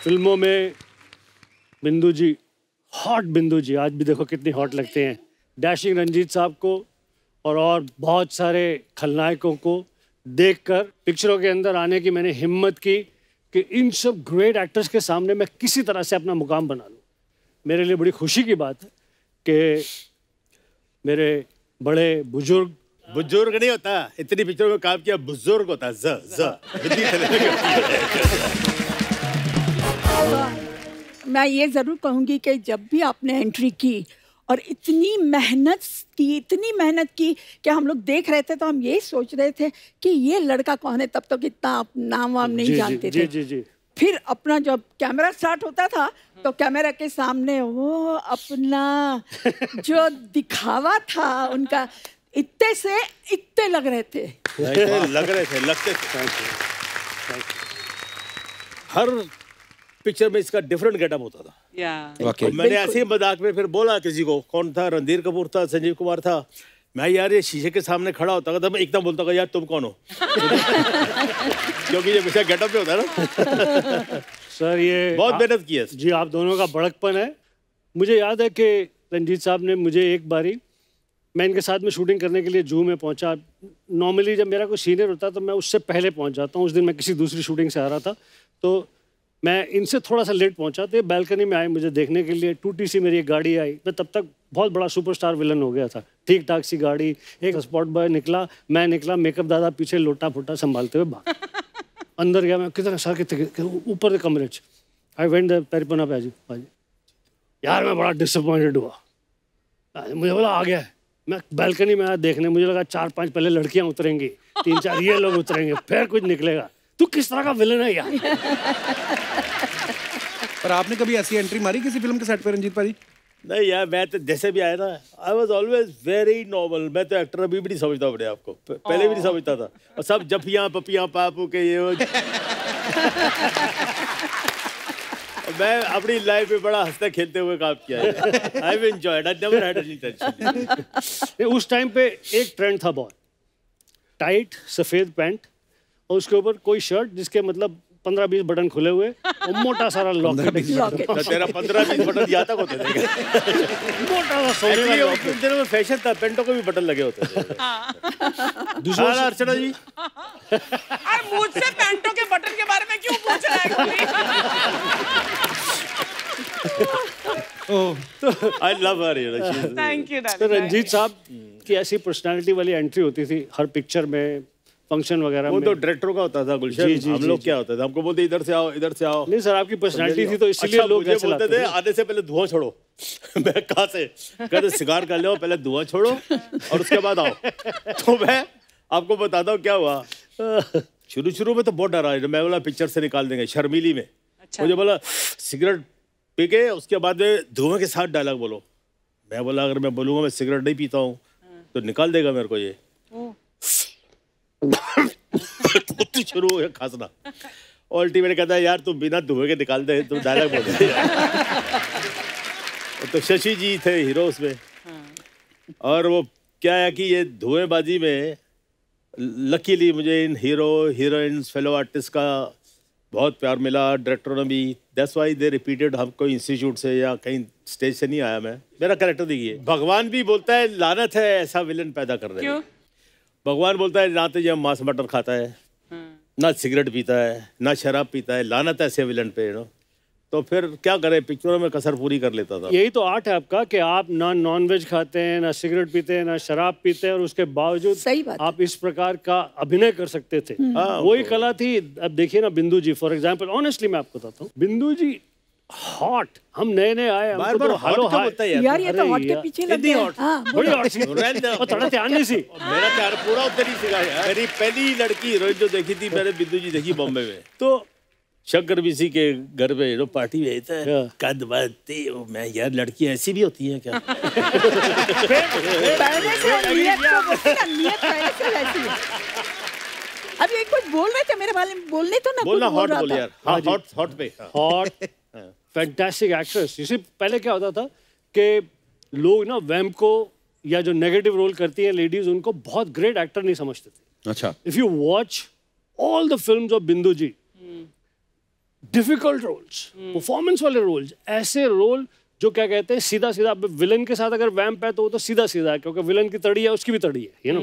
फिल्मों में बिंदु जी, हॉट बिंदु जी, आज भी देखो कितनी हॉट लगते हैं। डैशिंग रंजीत साहब को और बहुत सारे खलनायकों को देखकर पिक्चरों के अंदर आने की मैंने हिम्मत की कि इन सब ग्रेट एक्टर्स के सामने मैं किसी तरह से अपना मुकाम बना लूं। मेरे लिए बड़ी खुशी की बात है कि मेरे बड़े बुजुर्ग नहीं होता, इतनी पिक्चरों में काम किया, बुजुर्ग होता है। मैं ये जरूर कहूंगी कि जब भी आपने एंट्री की और इतनी मेहनत की कि हम लोग देख रहे थे तो हम यही सोच रहे थे कि ये लड़का कौन है। तब तक इतना नाम वाम नहीं जानते थे। जी। फिर अपना जब कैमरा स्टार्ट होता था तो कैमरा के सामने वो अपना जो दिखावा था उनका, इतने से इतने लग रहे थे। लगते थे। हर पिक्चर में इसका डिफरेंट गेटअप होता था। मैंने ऐसे ही मजाक में फिर बोला किसी को, कौन था, रणधीर कपूर था, संजीव कुमार था, मैं यार ये शीशे के सामने खड़ा होता था, मैं एकदम बोलता था यार तुम कौन हो। क्योंकि ये हमेशा गेटअप में होता है ना। सर ये बहुत मेहनत की है जी, आप दोनों का बड़कपन है। मुझे याद है कि रंजीत साहब ने मुझे एक बारी, मैं इनके साथ में शूटिंग करने के लिए जू में पहुंचा। नॉर्मली जब मेरा कोई सीनियर होता तो मैं उससे पहले पहुंच जाता हूँ। उस दिन मैं किसी दूसरी शूटिंग से आ रहा था तो मैं इनसे थोड़ा सा लेट पहुंचा। तो ये बैल्कनी में आए मुझे देखने के लिए। टूटी सी मेरी एक गाड़ी आई। मैं तब तक बहुत बड़ा सुपरस्टार विलन हो गया था। ठीक ठाक सी गाड़ी, एक स्पॉट बॉय निकला, मैं निकला, मेकअप दादा पीछे लोटा फुटा संभालते हुए भाग। अंदर गया मैं, कितने सर कितने ऊपर के कमरे च आई वेंट द पेरिपना पे। भाजी यार मैं बड़ा डिसअपॉइंटेड हुआ। मुझे बोला आ गया है। मैं बैल्कनी में आया देखने, मुझे लगा 4-5 पहले लड़कियां उतरेंगी, 3-4 ये लोग उतरेंगे, फिर कुछ निकलेगा। तू किस तरह का विलन है यार। पर आपने कभी ऐसी एंट्री मारी किसी फिल्म के सेट पे रंजीत भाई? नहीं यार, मैं तो जैसे भी आया ना, आई वॉज ऑलवेज वेरी नॉर्मल। मैं तो एक्टर अभी भी नहीं समझता अपने आप को, पहले भी नहीं समझता था। और सब जफियां पपियां पापू के ये मैं अपनी लाइफ में बड़ा हंसते खेलते हुए काम किया है। I have enjoyed, I never had any tension. उस टाइम पे एक ट्रेंड था बहुत, टाइट सफेद पैंट और उसके ऊपर कोई शर्ट जिसके मतलब 15-20 बटन खुले हुए और मोटा सारा लॉकेट। तेरा 15-20 बटन यहाँ तक होते थे। मोटा सा सोने का लॉकेट। उन दिनों में फैशन था, पेंटों को भी बटन लगे होते थे। दूसरा अर्चना जी, मुझसे पेंटों के बटन के बारे में क्यों पूछ रहा है? I love her. Thank you. तो रंजीत साहब की ऐसी पर्सनालिटी वाली एंट्री होती थी हर पिक्चर में, फंक्शन वगैरह में। वो तो डायरेक्टरों का होता था गुलशन। हम लोग क्या होता था, हमको बोलते इधर से आओ, इधर से आओ। नहीं सर, आपकी पर्सनालिटी थी तो इसलिए लोग मुझे बोलते थे आने से पहले धुआं छोड़ो। मैं कहाँ से कहते सिगार कर लो, पहले धुआं छोड़ो और उसके बाद आओ। तो मैं आपको बताता हूँ क्या हुआ। शुरू में तो बहुत डरा, मैं बोला पिक्चर से निकाल देंगे शर्मीली में। मुझे बोला सिगरेट पी के उसके बाद धुआं के साथ डायलॉग बोलो। मैं बोला अगर मैं बोलूँगा मैं सिगरेट नहीं पीता हूँ तो निकाल देगा मेरे को ये। तो शुरू हो गया खांसना। अल्टीमेट कहता है यार तुम बिना धुएं के निकाल दे, तुम डायलॉग बोल। तो शशि जी थे हीरो उसमें। और वो क्या है कि ये धुएंबाजी में लकीली मुझे इन हीरो हीरोइंस फेलो आर्टिस्ट का बहुत प्यार मिला, डायरेक्टरों ने भी। That's why they repeated. हम कोई इंस्टीट्यूट से या कहीं स्टेज से नहीं आया मैं, मेरा कैरेक्टर देखिए। भगवान भी बोलता है लानत है ऐसा विलन पैदा कर रहे हैं। भगवान बोलता है ना तो ये मांस मटन खाता है, ना सिगरेट पीता है, ना शराब पीता है, लानत है ऐसे विलन पे। तो फिर क्या करें, पिक्चरों में कसर पूरी कर लेता था। यही तो आर्ट है आपका कि आप ना नॉनवेज खाते हैं, ना सिगरेट पीते हैं, ना शराब पीते हैं और उसके बावजूद सही बात आप इस प्रकार का अभिनय कर सकते थे। वही कला थी। अब देखिए ना बिंदु जी फॉर एग्जाम्पल, ऑनेस्टली मैं आपको बताता हूँ, बिंदु जी हॉट। हम नए आए, बार बार हॉट कब होता है यार? ये तो हॉट के पीछे लग गया। बड़ी हॉट सी थोड़ा ध्यान नहीं सी। मेरा प्यार पूरा उधर ही सिखा यार। मेरी पहली लड़की हीरोइन जो देखी थी मैंने बिंदु जी देखी बॉम्बे में। तो शंकर बीसी के घर पे पार्टी में था, कद बाती मैं यार लड़की ऐसी भी होती है क्या? अभी एक कुछ बोल रहे थे मेरे बारे में, बोलने तो ना बोलना। कुछ हॉट बोल बोल रहा यार। था। हाँ हॉट पे हॉट फैंटास्टिक एक्ट्रेस। इसी पहले क्या होता था कि लोग ना वैम्प को या जो नेगेटिव रोल करती है लेडीज, उनको बहुत ग्रेट एक्टर नहीं समझते थे। अच्छा। If you watch all the films of बिंदु जी, डिफिकल्ट रोल्स, परफॉर्मेंस वाले रोल्स, ऐसे रोल जो क्या कहते हैं सीधा सीधा विलन के साथ अगर वैम्प है तो वो तो सीधा सीधा है क्योंकि विलन की तड़ी है उसकी भी तड़ी है, यू नो।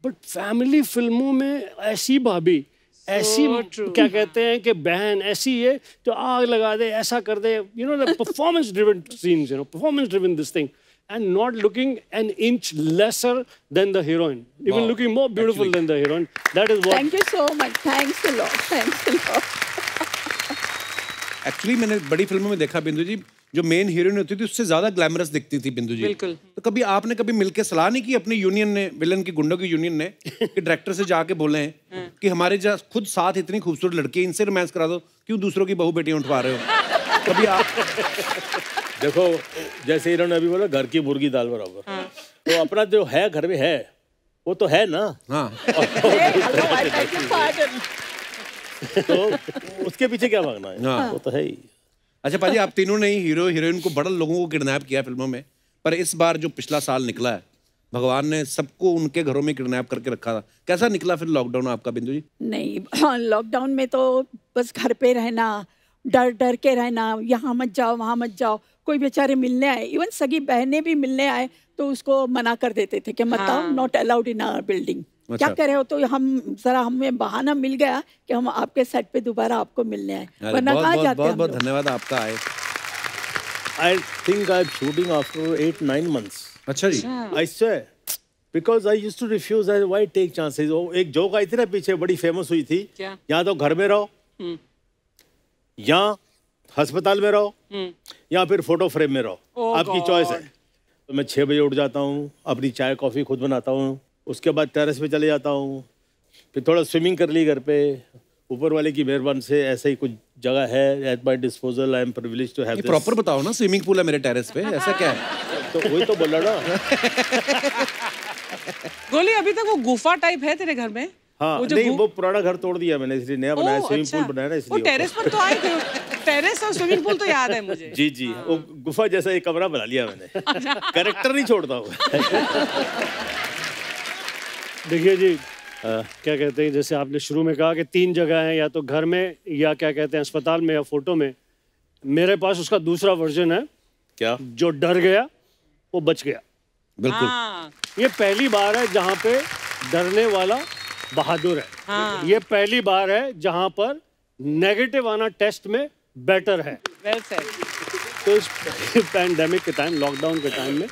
बट फैमिली फिल्मों में ऐसी भाभी, ऐसी क्या कहते हैं कि बहन ऐसी है तो आग लगा दे, ऐसा कर दे, you know, the performance driven scenes, you know, performance driven this thing, and not looking an inch lesser than the heroine, even looking more beautiful than the heroine. That is what. Thank you so much. Thanks a lot. Thanks a lot. Actually मैंने बड़ी फिल्मों में देखा बिंदु जी, जो main heroine होती थी उससे ज्यादा ग्लैमरस दिखती थी बिंदु जी। बिल्कुल। तो कभी आपने कभी मिलके सलाह नहीं की अपनी यूनियन ने, विलन की गुंडों की यूनियन ने, कि डायरेक्टर से जाके बोले कि हमारे खुद साथ इतनी खूबसूरत लड़की है, इनसे रोमांस करा दो, क्यों दूसरों की बहू बेटियां उठवा रहे हो? कभी आप देखो, जैसे इन्होंने अभी बोला घर की मुर्गी दाल बराबर, तो अपना जो है घर में है वो तो है ना। हाँ। Hello, I beg your pardon. तो उसके पीछे क्या मांगना है? हाँ। वो तो है ही। अच्छा पाजी, आप तीनों ने ही हीरो हीरोइन को बड़ा लोगों को किडनैप किया फिल्मों में, पर इस बार जो पिछला साल निकला है, भगवान ने सबको उनके घरों में किडनैप करके रखा था। कैसा निकला फिर लॉकडाउन आपका बिंदु जी? नहीं, हाँ, लॉकडाउन में तो बस घर पे रहना, डर डर के रहना, यहाँ मत जाओ वहाँ मत जाओ। कोई बेचारे मिलने आए, इवन सगी बहनें भी मिलने आए तो उसको मना कर देते थे कि मत आओ, not allowed in our building. क्या करे हो? तो हमें बहाना मिल गया कि हम आपके सेट पे दोबारा आपको मिलने आए, वरना कहाँ जाते। बहुत बहुत धन्यवाद आपका आए। I think I'm shooting after 8-9 months. अच्छा जी। I swear, because I used to refuse. Why take chances? वो एक जोक आई थी ना पीछे, बड़ी फेमस हुई थी, या तो घर में रहो, या अस्पताल में रहो, या फिर फोटो फ्रेम में रहो, आपकी चॉइस है। तो मैं 6 बजे उठ जाता हूँ, अपनी चाय कॉफी खुद बनाता हूँ, उसके बाद टेरेस पे चले जाता हूँ, फिर थोड़ा स्विमिंग कर ली घर पे, ऊपर वाले की मेहरबानी से ऐसे ही कुछ जगह है at my disposal. I am privileged to have this. Proper बताओ ना, स्विमिंग पूल है मेरे टेरेस पे, ऐसा क्या है? तो वही तो बोल रहा ना। गोली, अभी तक वो गुफा टाइप है तेरे घर में? हाँ, वो नहीं, वो पुराना घर तोड़ दिया मैंने, इसलिए नया बनाया, स्विमिंग पूल बनाया ना, इसलिए। वो टेरेस पर तो आए थे, टेरेस और स्विमिंग पूल तो याद है मुझे। जी जी, वो गुफा जैसा एक कमरा बना लिया मैंने। कैरेक्टर नहीं छोड़ता हूँ। देखिए जी, क्या कहते हैं, जैसे आपने शुरू में कहा कि 3 जगह हैं, या तो घर में, या क्या कहते हैं अस्पताल में, या फोटो में। मेरे पास उसका दूसरा वर्जन है। क्या? जो डर गया वो बच गया। बिल्कुल। ये पहली बार है जहाँ पे डरने वाला बहादुर है। ये पहली बार है जहाँ पर नेगेटिव आना टेस्ट में बेटर है। Well said. तो इस पैंडेमिक के टाइम, लॉकडाउन के टाइम में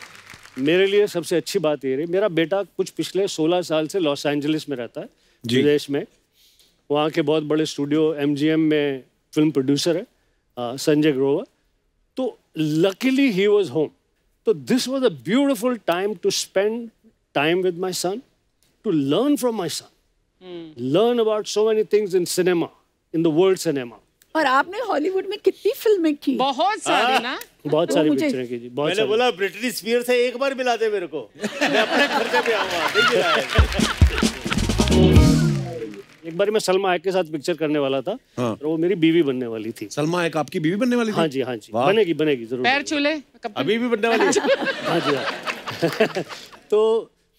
मेरे लिए सबसे अच्छी बात ये रही, मेरा बेटा कुछ पिछले 16 साल से लॉस एंजलिस में रहता है, विदेश में। वहाँ के बहुत बड़े स्टूडियो MGM में फिल्म प्रोड्यूसर है, संजय ग्रोवर। तो लकीली ही वाज होम। तो this was a beautiful time to spend time with my son, to learn from my son, learn about so many things in cinema, in the world cinema. और आपने Hollywood में कितनी फिल्में की? बहुत सारी ना। बहुत सारी मुझे- पिक्चरें की जी, बहुत मैंने सारी। बोला ब्रिटनी स्पीयर से एक बार मिला दे मेरे को, मैं अपने खर्चे पे आऊंगा। नहीं मिला है। एक बार मैं सलमा हैक के साथ पिक्चर करने वाला था, और वो मेरी बीवी बनने वाली थी। सलमा एक आपकी बीवी बनने वाली थी? हाँ जी, हाँ जी, बनेगी बनेगी जरूर। पैर छूले अभी भी बनने वाली है। हाँ जी, हाँ। तो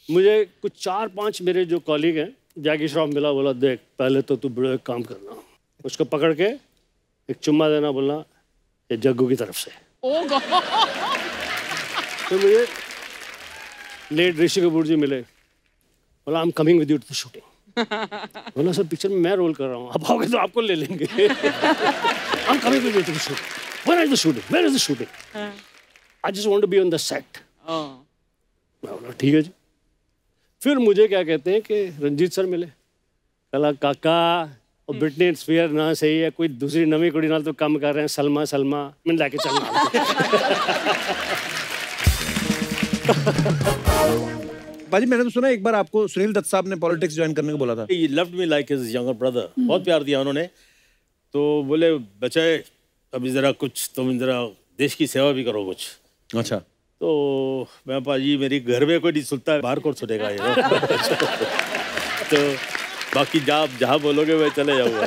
मुझे कुछ 4-5 मेरे जो कॉलीग हैं, जैकी श्रॉफ मिला, बोला देख पहले तो तू बड़ा एक काम करना, उसको पकड़ के एक चुम्मा देना, बोलना ये जग्गू की तरफ से। Oh God. तो मुझे लेट ऋषि कपूर जी मिले, बोला I am coming with you to the shooting. बोला सर पिक्चर में मैं रोल कर रहा हूँ, आप आओगे तो आपको ले लेंगे। I am coming with you to the shooting. Where is the shooting? Where is the shooting? I just want to be on the set. मैं बोला ठीक है जी। फिर मुझे क्या कहते हैं कि रंजीत सर मिले, कला काका और ब्रिटनी स्पीयर ना सही है, कोई दूसरी नवी कुड़ी नाल तो कम कर रहे हैं, सलमा सलमा मैं लेके चलना। बाजी, मैंने तो सुना एक बार आपको सुनील दत्त साहब ने पॉलिटिक्स ज्वाइन करने को बोला था। He loved me like his younger brother. बहुत प्यार दिया उन्होंने। तो बोले बच्चे अभी जरा कुछ तुम जरा देश की सेवा भी करो कुछ। अच्छा। तो मैं पाजी मेरी घर में कोई नहीं सुनता है, बाहर कौन सुनेगा ये। तो बाकी जहाँ बोलोगे मैं चले जाऊँगा।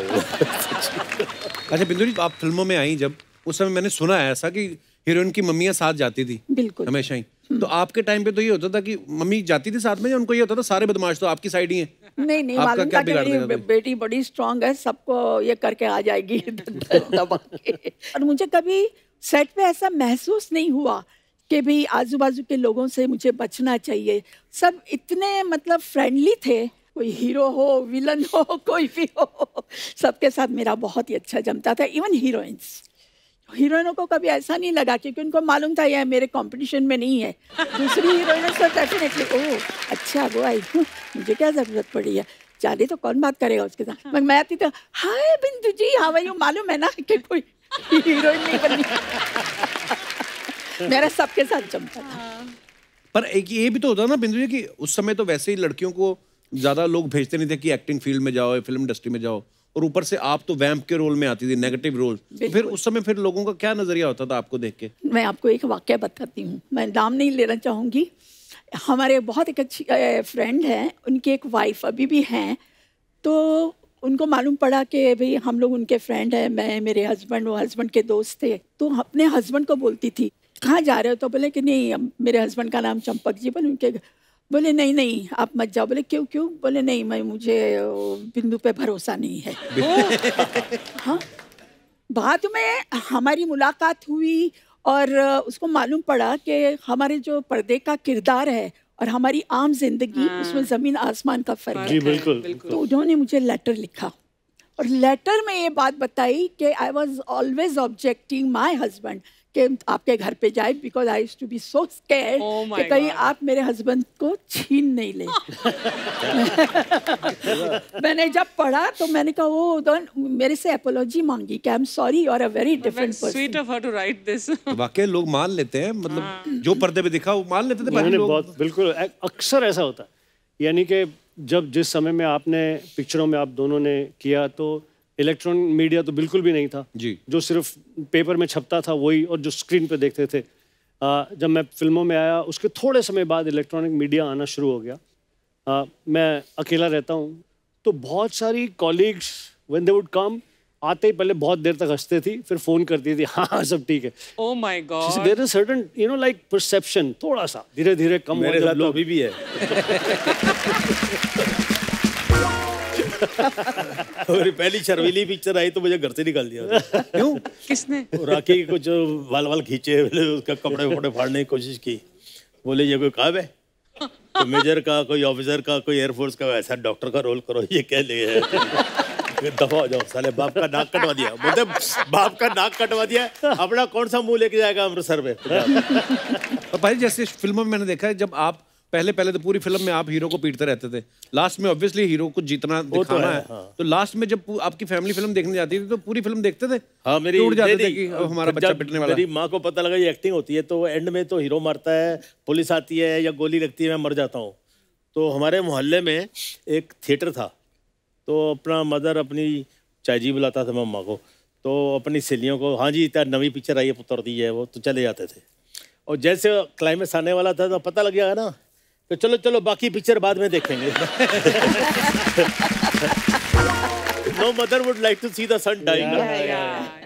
अच्छा बिंदु जी, आप फिल्मों में आई जब, उस समय मैंने सुना है ऐसा कि हीरोइन की मम्मियाँ साथ जाती थी बिल्कुल हमेशा ही। तो आपके टाइम पे तो ये होता था कि मम्मी जाती थी साथ में, या उनको ये होता था सारे बदमाश तो आपकी साइड ही हैं? नहीं नहीं, आपका मालूम क्या था कि बिगाड़ मेरी देगा कोई? बेटी बड़ी स्ट्रांग है, सबको ये करके आ जाएगी दबा के। और मुझे कभी सेट पे ऐसा महसूस नहीं हुआ कि भाई आजू बाजू के लोगों से मुझे बचना चाहिए। सब इतने मतलब फ्रेंडली थे, कोई हीरो हो विलन हो कोई भी हो, सबके साथ मेरा बहुत ही अच्छा जमता था। इवन हीरोइनों को कभी ऐसा नहीं लगा, क्योंकि उनको मालूम था ये मेरे कंपटीशन में नहीं है। दूसरी हीरोइनों से डेफिनेटली ओह अच्छा वो आई हूँ, मुझे क्या जरूरत पड़ी है, जाने तो कौन बात करेगा उसके साथ। मैं आती तो हाय बिंदु जी हाउ आर यू, मालूम है ना कि कोई हीरोइन नहीं बननी। मेरा सबके साथ जमता था। पर एक ये भी तो होता ना बिंदु जी कि उस समय तो वैसे ही लड़कियों को ज्यादा लोग भेजते नहीं थे कि एक्टिंग फील्ड में जाओ, फिल्म इंडस्ट्री में जाओ, और ऊपर से आप तो वैम्प के रोल में आती थी, नेगेटिव रोल। तो फिर उस समय फिर लोगों का क्या नजरिया होता था आपको देख के? मैं आपको एक वाक्य बताती हूँ, मैं नाम नहीं लेना चाहूँगी। हमारे बहुत एक अच्छी फ्रेंड हैं, उनकी एक वाइफ अभी भी हैं, तो उनको मालूम पड़ा कि भाई हम लोग उनके फ्रेंड हैं, मैं मेरे हस्बैंड, वो हस्बैंड के दोस्त थे। तो अपने हस्बैंड को बोलती थी कहाँ जा रहे हो, तो बोले कि नहीं, मेरे हस्बैंड का नाम चंपक जी, बोले उनके, बोले नहीं नहीं आप मत जाओ। बोले क्यों क्यों? बोले नहीं मुझे बिंदु पे भरोसा नहीं है। हाँ, बाद में हमारी मुलाकात हुई और उसको मालूम पड़ा कि हमारे जो पर्दे का किरदार है और हमारी आम जिंदगी, उसमें जमीन आसमान का फर्क जी है। बिल्कुल। तो उन्होंने मुझे लेटर लिखा और लेटर में ये बात बताई कि I was always objecting my husband कि आपके घर पे जाए, because I used to be so scared Oh my कि कहीं God. आप मेरे हस्बैंड को छीन नहीं ले। मैंने जब पढ़ा तो मैंने कहा वो मेरे से अपोलॉजी मांगी कि I am sorry, you are a very different Sweet person. of her to write this. वाकई लोग मान लेते हैं, मतलब जो पर्दे पे दिखा वो मान लेते थे बाकी उन्होंने लोग। बहुत बिल्कुल अक्सर ऐसा होता है। यानी कि जब जिस समय में आपने पिक्चरों में आप दोनों ने किया तो इलेक्ट्रॉनिक मीडिया तो बिल्कुल भी नहीं था जी। जो सिर्फ पेपर में छपता था वही, और जो स्क्रीन पे देखते थे। जब मैं फिल्मों में आया उसके थोड़े समय बाद इलेक्ट्रॉनिक मीडिया आना शुरू हो गया। मैं अकेला रहता हूँ तो बहुत सारी colleagues when they would come, आते ही पहले बहुत देर तक हंसते थी, फिर फोन करती थी हाँ सब ठीक है। Oh my God. There is certain like perception थोड़ा सा धीरे धीरे कम मेरे हुआ साथ जब तो लोग अभी भी है। मेरी पहली शर्मीली पिक्चर आई तो मुझे घर से निकाल दिया। क्यों? किसने? राखी के कुछ वाल खींचे, उसका कपड़े वपड़े फाड़ने की कोशिश की। बोले ये कोई काम है? कोई मेजर का, कोई ऑफिसर का, कोई एयरफोर्स का, ऐसा डॉक्टर का रोल करो, ये क्या ले है? दफा हो जाओ साले, बाप का नाक कटवा दिया। बोलते बाप का नाक कटवा दिया, अपना कौन सा मुंह लेके जाएगा अमृतसर में? और भाई जैसे फिल्मों में मैंने देखा है, जब आप पहले तो पूरी फिल्म में आप हीरो को पीटते रहते थे, लास्ट में ऑब्वियसली हीरो को जीतना दिखाना है, हाँ। तो लास्ट में जब आपकी फैमिली फिल्म देखने जाती थी तो पूरी फिल्म देखते थे? हाँ, मेरी उड़ जाते थे नहीं, कि अब हमारा जब बच्चा पिटने वाला मेरी है। माँ को पता लगा ये एक्टिंग होती है तो एंड में तो हीरो मारता है, पुलिस आती है या गोली लगती है, मैं मर जाता हूँ। तो हमारे मोहल्ले में एक थिएटर था, तो अपना मदर अपनी चाची बुलाता था मम्मा को, तो अपनी सहेलियों को हाँ जी इतना नवी पिक्चर आई है पुत्र दी है वो, तो चले जाते थे। और जैसे क्लाइमेक्स आने वाला था तो पता लग गया ना, तो चलो चलो बाकी पिक्चर बाद में देखेंगे। No mother would like to see the son dying. Yeah.